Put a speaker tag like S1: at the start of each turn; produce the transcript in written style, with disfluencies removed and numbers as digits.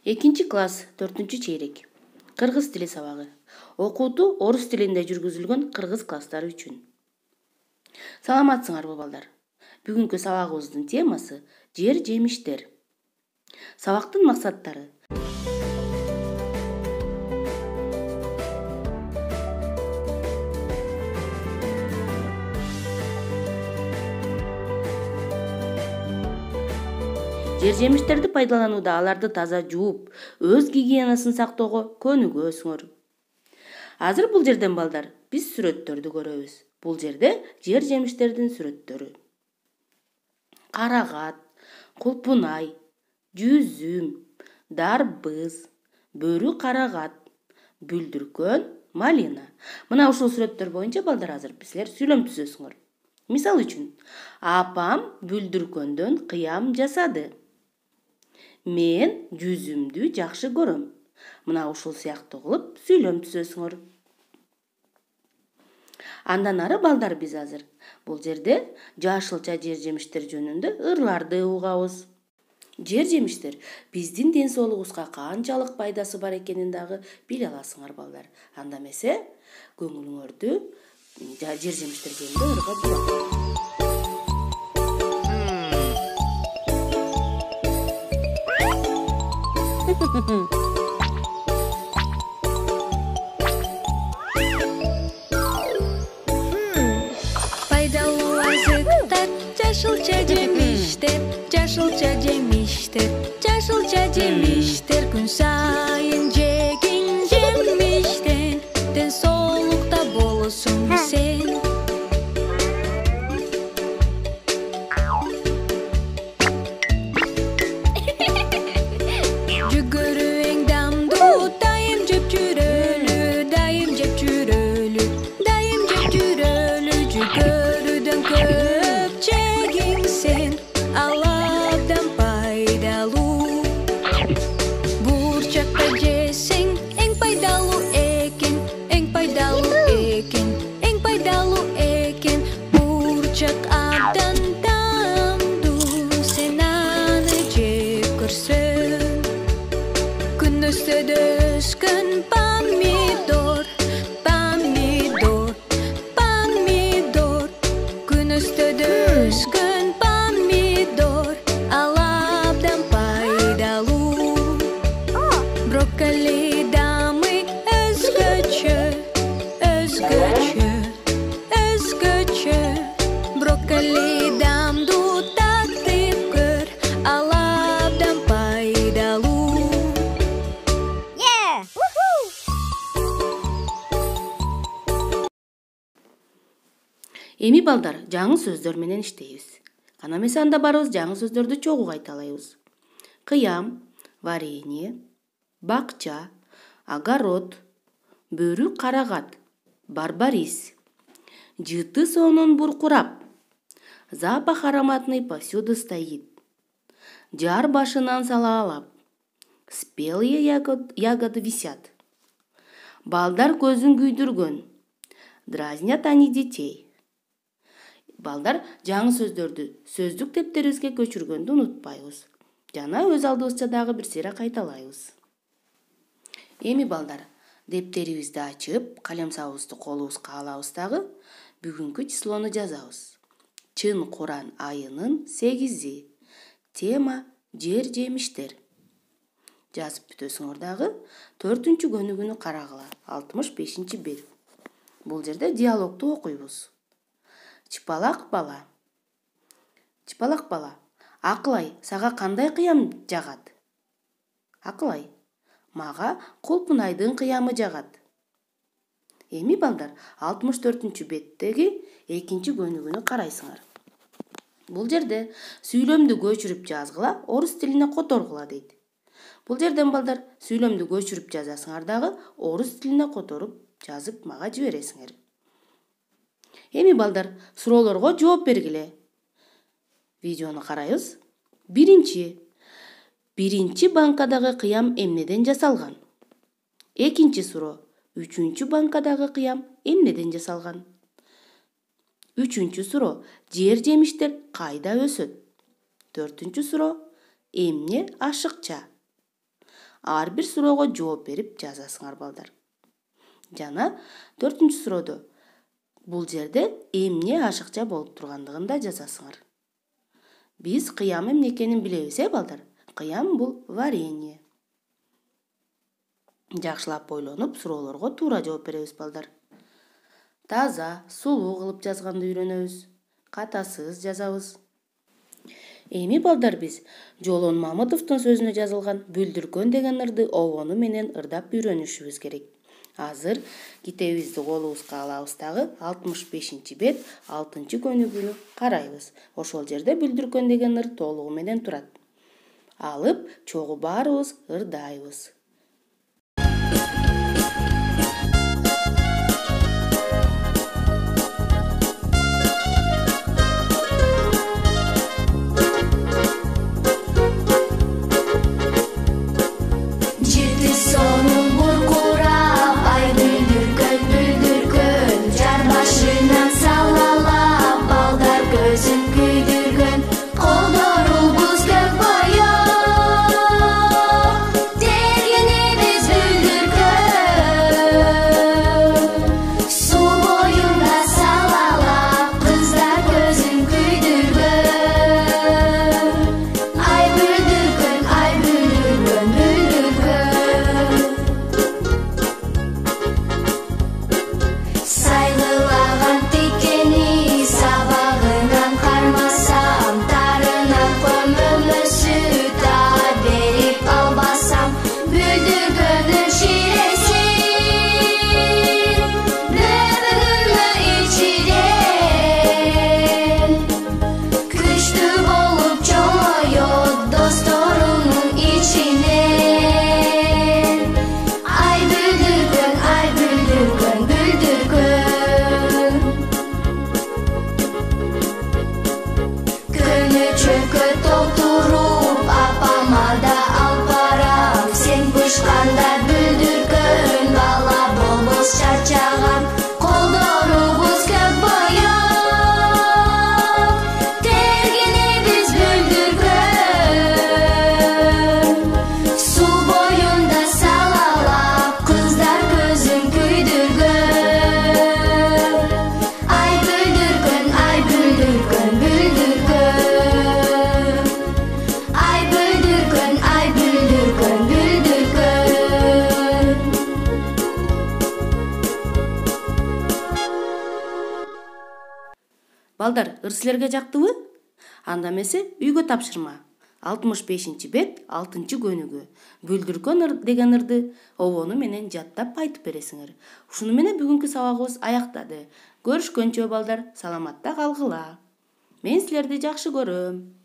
S1: Экинчи класс, 4-чейрек. Кыргыз тили сабагы. Окутуу орус тилинде жүргүзүлгөн кыргыз класстары үчүн. Саламатсыңарбы балдар? Бүгүнкү сабагыбыздын темасы жер жемиштер. Сабактын максаттары. Жер жемиштерди пайдаланууда аларды таза жууп, өз гигиенасын сактоого көнүгөсүңөр. Азыр бул жерден балдар биз сүрөттөрдү көрөбүз. Бул жерде жер жемиштердин сүрөттөрү. Карагат, кулпунай, жүзүм, дарбыз, бөрү карагат, бүлдүркөн, малина. Мына ушул сүрөттөр боюнча балдар азыр силер сүйлөм түзөсүңөр. Мисал үчүн, апам бүлдүркөндөн кыям жасады. Мен жүзүмдү жакшы көрөм. Мына ушул сыяктуу кылып сүйлөм түзөсүңөр. Андан ары балдар биз азыр бул жерде жашылча жер жемиштер жөнүндө ырларды угабыз. Жер жемиштер биздин ден соолугубузга канчалык пайдасы бар экенин дагы биле аласыңар балдар. Анда эмесе көңүлүңөрдү жер жемиштер жөнүндө ырга бураңар.
S2: Пайдалуу азыктар, жашылча жемиштер, жашылча жемиштер, жашылча жемиштер, күн сайын жегин жемиштен, ден соолукта болосуң сен. Жүгөрү дамдуу, дайым жеп жүрөлү, дайым жеп жүрөлү, дайым жеп жүрөлү, жүгөрүдөн көп жегин сен, ал абдан пайдалуу. Бурчакта жесең, эң пайдалуу экен, эң пайдалуу экен, эң пайдалуу экен, бурчак абдан дамдуу, сен аны жеп көрсөң. Күнөстөдө өскөн помидор, помидор, помидор, күнөстөдө өскөн помидор, ал абдан пайдалуу. Брокколи дамы өзгөчө, өзгөчө, өзгөчө, брокколи дамдуу таттып көр, ал абдан пайдалуу.
S1: Эми балдар жаңы сөздөр менен иштейбиз. Ана эмесе анда барыбыз жаңы сөздөрдү чогуу кайталайбыз. Кыям, варенье, бакча, огород, бөрү карагат, барбарис, жыты сонун буркурап, запах ароматный повсюду стоит, жар башынан салаалап, спелые ягоды висят, балдар көзүн күйдүргөн, дразнят они детей. Балдар жаңы сөздөрдү сөздүк дептерибизге көчүргөндү унутпайбыз. Жана өз алдыбызча дагы бир сыйра кайталайбыз. Эми балдар, дептерибизди ачып, калемсабыбызды колубузга алабыз дагы бүгүнкү числону жазабыз. Чын Куран айынын 8-и. Тема жер жемиштер. Жазып бүтөсүңөр дагы 4-чү көнүгүүнү карагыла. 65-бет. Бул жерде диалогду окуйбуз. Чыпалак бала. Чыпалак бала. Акылай, сага кандай кыям жагат? Акылай, мага кулпунайдын кыямы жагат. Эми балдар 64-беттеги 2-чи көнүгүүнү карайсыңар. Бул жерде сүйлөмдү көчүрүп жазгыла, орус тилине которгула дейт. Бул жерден балдар сүйлөмдү көчүрүп жазасыңар дагы орус тилине которуп жазып мага жибересиңер. Эми балдар суроолорго жооп бергиле. Видеону карайбыз. Биринчи банкадагы кыям эмнеден жасалган? Экинчи суроо. 3-чү банкадагы кыям эмнеден жасалган? 3-чү суроо. Жер жемиштер кайда өсөт? 4-суроо. Эмне ашыкча? ар бир суроого жооп берип жазасыңар балдар. Жана 4-сүрөдө бул жерде эмне ашыкча болуп тургандыгын да жазасыңар. Биз кыям эмне экенин билебиз, балдар? Кыям бул варенье. Жакшылап ойлонуп, суроолорго туура жооп беребиз, балдар. Таза, сулуу кылып жазганды үйрөнөбүз. Катасыз жазабыз. Эми балдар биз Жолон Мамытовдун сөзүнө жазылган бүлдүркөн деген ырды обону менен ырдап үйрөнүшүбүз керек. Азыр китебибизди колубузга алабыз дагы 65 бет 6-көнүгүнү карайбыз. Ошол жерде бүлдүркөн деген ыр толугу менен турат. Алып, чогуу баарыбыз ырдайбыз. Балдар, ыр силерге жактыбы? Анда эмесе үйгө тапшырма. 65 бет 6-көнүгү. Бүлдүркөн ыр деген ырды обону менен жаттап айтып бересиңер. Ушуну менен бүгүнкү сабагыбыз аяктады. Көрүшкөнчө балдар, саламатта калгыла. Мен силерди жакшы көрөм.